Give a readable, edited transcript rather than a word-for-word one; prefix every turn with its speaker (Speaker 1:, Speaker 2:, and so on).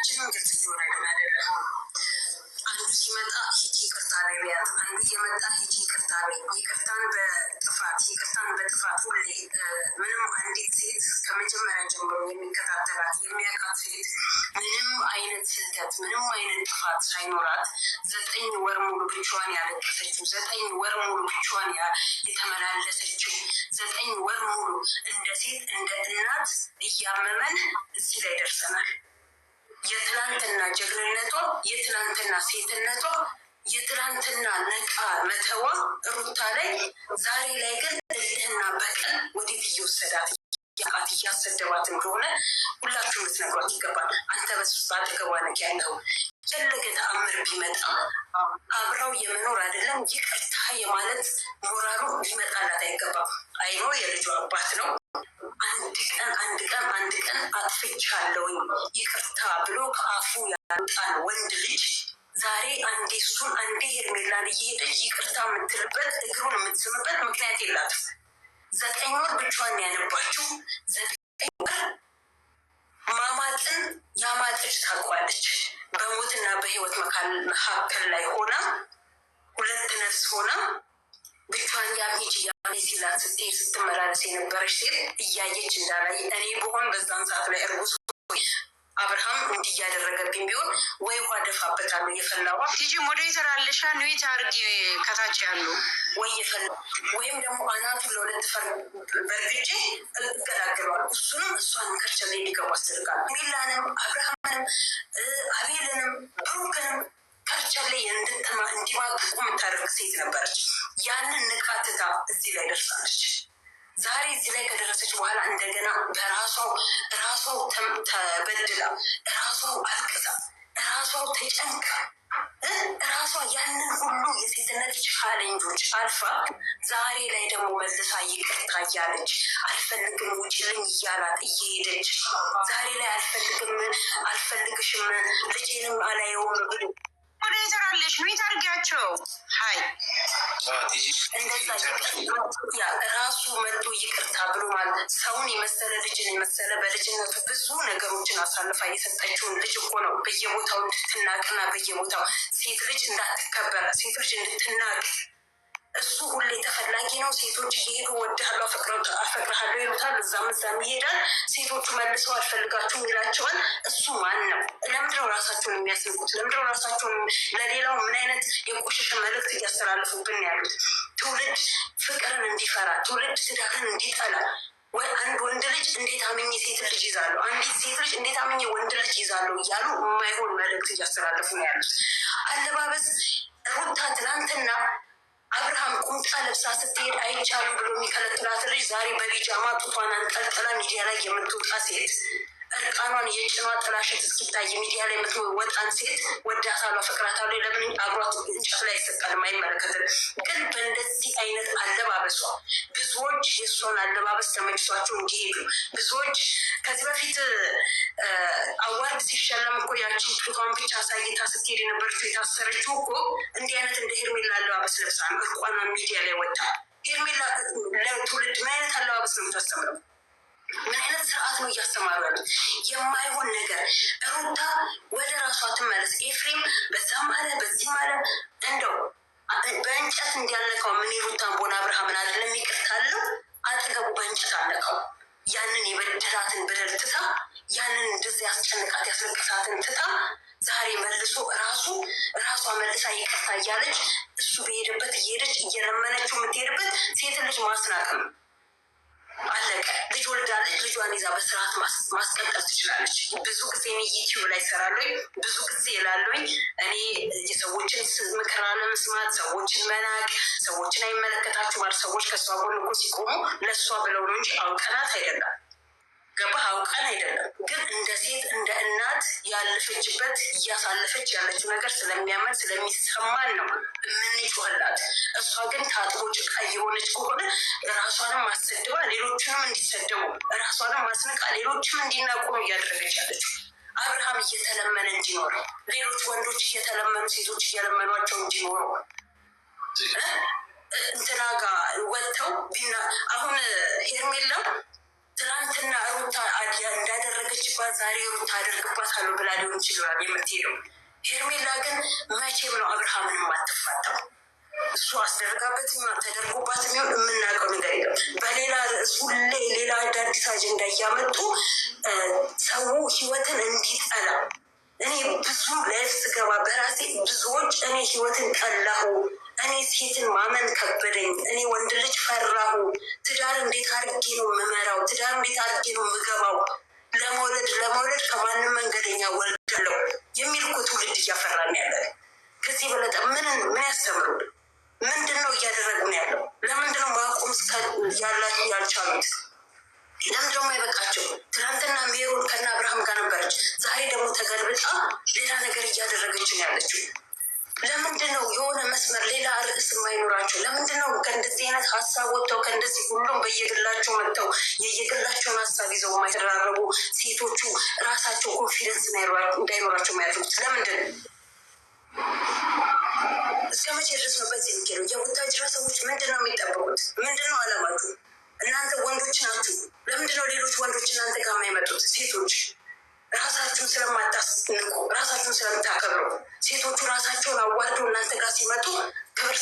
Speaker 1: ሁላችንም ግልጽ እየሆነ አይደለም። አንዱ ሲመጣ ሂጂ ይቅርታ በይያት፣ አንዱ እየመጣ ሂጂ ይቅርታ በይ። ይቅርታን በጥፋት ሁሌ ምንም አንዲት ሴት ከመጀመሪያ ጀምሮ የሚከታተላት የሚያውቃት ሴት ምንም አይነት ስህተት ምንም አይነት ጥፋት ሳይኖራት 9 ወር ሙሉ ብቻዋን ያለቀሰችው 9 ወር ሙሉ ብቻዋን የተመላለሰችው 9 ወር ሙሉ እንደ ሴት እንደ እናት እያመመን እዚህ ላይ ደርሰናል። የትላንትና ጀግንነቷ የትላንትና ሴትነቷ የትላንትና ነቃ መተዋ ሩታ ላይ ዛሬ ላይ ግን እልህና በቀል ወዴት እየወሰዳት እያሰደባት እንደሆነ ሁላችሁም ልትነግሯት ይገባል። አንተ በሱስ አጠገቧ ነቅ ያለው ፈለገ ተአምር ቢመጣ አብረው የመኖር አይደለም ይቅርታ የማለት ሞራሉ ሊመጣላት አይገባም። አይኖ የልጇ አባት ነው። አንድ ቀን አጥፍቻለሁኝ ይቅርታ ብሎ ከአፉ ያወጣን ወንድ ልጅ ዛሬ አንዴ እሱን አንዴ ሄርሜላን እየሄደች ይቅርታ የምትልበት እግሩን የምትስምበት ምክንያት የላትም። 9 ወር ብቻዋን ያነባችው 9 ወር ማማጥን ያማጠች ታውቋለች። በሞትና በህይወት መካከል ላይ ሆና 2 ነፍስ ሆና ብቻዋን ያምሂጅ ያኔ ሲላት ስትሄድ ስትመላለስ የነበረች ሴት እያየች እንዳላይ እኔ በሆን በዛን ሰዓት ላይ እርጉዝ አብርሃም እንዲህ እያደረገብኝ ቢሆን ወይ ውሃ ደፋበታለሁ የፈላዋ ቲጂ ሞዴሬተር አለሻ ኑዊት አርጊ ከታች ያሉ ወይ ወይም ደግሞ አናቱን ለሁለት በርግጬ እገላግለዋል። እሱንም እሷንም ከርቸሌ ሊገቡ አስደርጋል። ሚላንም አብርሃምንም አቤልንም ብሩክንም ከርቸሌ እንዲማቅቁ የምታደርግ ሴት ነበረች። ያንን ንቃትታ እዚህ ላይ ደርሳለች። ዛሬ እዚህ ላይ ከደረሰች በኋላ እንደገና ራሷው ተበድላ ራሷው አልቅሳ ራሷው ተጨንቃ ራሷ ያንን ሁሉ የሴትነት ቻሌንጆች አልፋ ዛሬ ላይ ደግሞ መልሳ ይቅርታ እያለች አልፈልግም ውጭልኝ እያላት እየሄደች ዛሬ ላይ አልፈልግሽም ልጄንም አላየውም ብሎ ሞዴሬተር አለሽ ኑዊት አድርጊያቸው ሀይ እንደዛ ራሱ መጥቶ ይቅርታ ብሎ ማለት ሰውን የመሰለ ልጅን የመሰለ በልጅነቱ ብዙ ነገሮችን አሳልፋ የሰጠችውን ልጅ እኮ ነው በየቦታው እንድትናቅና በየቦታው ሴት ልጅ እንዳትከበር ሴት ልጅ እንድትናቅ እሱ ሁሌ ተፈላጊ ነው። ሴቶች እየሄዱ ወድሃለሁ አፈቅርሃለሁ ይሉታል። እዛም ይሄዳል። ሴቶቹ መልሰው አልፈልጋችሁም ይላቸዋል። እሱ ማን ነው? ለምንድነው ራሳቸውን የሚያስንቁት? ለምንድነው ራሳቸውን ለሌላው ምን አይነት የቆሸሸ መልእክት እያስተላለፉብን ያሉት? ትውልድ ፍቅርን እንዲፈራ፣ ትውልድ ትዳርን እንዲጠላ አንድ ወንድ ልጅ እንዴት አምኜ ሴት ልጅ ይዛለሁ፣ አንዲት ሴት ልጅ እንዴት አምኜ ወንድ ልጅ ይዛለሁ እያሉ የማይሆን መልእክት እያስተላለፉ ነው ያሉት። አለባበስ ሩታ ትናንትና አብርሃም ቁምጣ ለብሳ ስትሄድ አይቻሉ ብሎ የሚከለክላት ልጅ ዛሬ በቢጃማ ጡቷን አንጠልጥላ ሚዲያ ላይ የምትወጣ ሴት እርቃኗን የጭኗ ጥላሸት እስኪታይ ሚዲያ ላይ የምትወጣን ሴት ወዳታለሁ አፈቅራታለሁ ለምን አብሯት እንጨት ላይ ይሰቃል አይመለከትም። ግን በእንደዚህ አይነት አለባበሷ ብዙዎች የእሷን አለባበስ ተመችቷቸው እንዲሄዱ ብዙዎች ከዚህ በፊት አዋርድ ሲሸለም እኮ ያችን ጡቷን ብቻ አሳይታ ስትሄድ የነበረችው የታሰረችው እኮ እንዲህ አይነት እንደ ሄርሜላ አለባበስ ለብሳ ነው። እርቋኗን ሚዲያ ላይ ወጣ። ሄርሜላ ለትውልድ ምን አይነት አለባበስ ነው የምታስተምረው? ምን አይነት ስርዓት ነው እያስተማሩ ያሉት? የማይሆን ነገር ሩታ ወደ ራሷ ትመለስ። ኤፍሬም በዛም አለ በዚህም አለ እንደው በእንጨት እንዲያነካው ምን ሩታን ቦና አብርሃምን አይደለም ይቅርታለው አጠገቡ በእንጨት አነካው። ያንን የበደላትን በደል ትታ ያንን እንደዚህ ያስጨንቃት ያስለቅሳትን ትታ ዛሬ መልሶ ራሷ መልሳ ይቅርታ እያለች እሱ በሄደበት እየሄደች እየለመነችው የምትሄድበት ሴት ልጅ ማስናቅ ነው። አለቀ። ልጅ ወልዳለች። ልጇን ይዛ በስርዓት ማስቀጠል ትችላለች። ብዙ ጊዜ ዩቲዩብ ላይ ሰራለኝ። ብዙ ጊዜ ላለኝ እኔ የሰዎችን ምክር አለመስማት፣ ሰዎችን መናቅ፣ ሰዎችን አይመለከታችሁ ማለት ሰዎች ከእሷ ጎን እኮ ሲቆሙ ለእሷ ብለው ነው እንጂ አውቀናት አይደለም። ገባህ? አውቀን አይደለም። ግን እንደ ሴት እንደ እናት ያለፈችበት እያሳለፈች ያለችው ነገር ስለሚያመን ስለሚሰማን ነው የምንጮህላት። እሷ ግን ታጥቦ ጭቃ እየሆነች ከሆነ ራሷንም ማሰደባ ሌሎችንም እንዲሰደቡ ራሷንም ማስነቃ ሌሎችም እንዲናቁ ነው እያደረገች ያለችው። አብርሃም እየተለመነ እንዲኖር ሌሎች ወንዶች እየተለመኑ ሴቶች እየለመኗቸው እንዲኖሩ እንትና ጋር ወጥተው አሁን ሄርሜላ ትናንትና ሩታ እንዳደረገ ያደረገችባት ዛሬ ታደርግባታለሁ ብላ ሊሆን ይችላል የምትሄደው። ሄርሜላ ግን መቼም ነው አብርሃምን የማትፋታው። እሱ አስደርጋበት ተደርጎባት የሚሆን የምናውቀው ነገር የለም። በሌላ ርዕስ ሁሌ ሌላ አዳዲስ አጀንዳ እያመጡ ሰው ህይወትን እንዲጠላ እኔ ብዙ ላይፍ ስገባ በራሴ ብዙዎች እኔ ህይወትን ጠላሁ፣ እኔ ሴትን ማመን ከበደኝ፣ እኔ ወንድ ልጅ ፈራሁ፣ ትዳር እንዴት አድርጌ ነው የምመራው፣ ትዳር እንዴት አድርጌ ነው የምገባው፣ ለመውለድ ከማንም መንገደኛ ወልዳለሁ የሚል እኮ ትውልድ እያፈራን ያለ። ከዚህ በለጠ ምን ያስተምሩ? ምንድን ነው እያደረጉ ነው ያለው? ለምንድነው ማቆም ያልቻሉት? ለምን ደግሞ አይበቃቸው? ትናንትና ሜሮን ከና አብርሃም ጋር ነበረች፣ ዛሬ ደግሞ ተገልብጣ ሌላ ነገር እያደረገች ነው ያለችው። ለምንድን ነው የሆነ መስመር ሌላ ርዕስ የማይኖራቸው? ለምንድን ነው ከእንደዚህ አይነት ሀሳብ ወጥተው ከእንደዚህ ሁሉም በየግላቸው መጥተው የየግላቸውን ሀሳብ ይዘው የማይተራረቡ ሴቶቹ ራሳቸው ኮንፊደንስ እንዳይኖራቸው የሚያደርጉት? ለምንድን ነው? እስከ መቼ ድረስ ነው በዚህ የሚገኘው? የቡታጅራ ሰዎች ምንድን ነው የሚጠብቁት? ምንድን ነው አላማችሁ? እናንተ ወንዶች ናችሁ። ለምንድነው ሌሎች ወንዶች እናንተ ጋር የማይመጡት? ሴቶች ራሳችሁን ስለማታስንቁ፣ ራሳችሁን ስለምታከብሩ፣ ሴቶቹ ራሳቸውን አዋርደው እናንተ ጋር ሲመጡ ክብር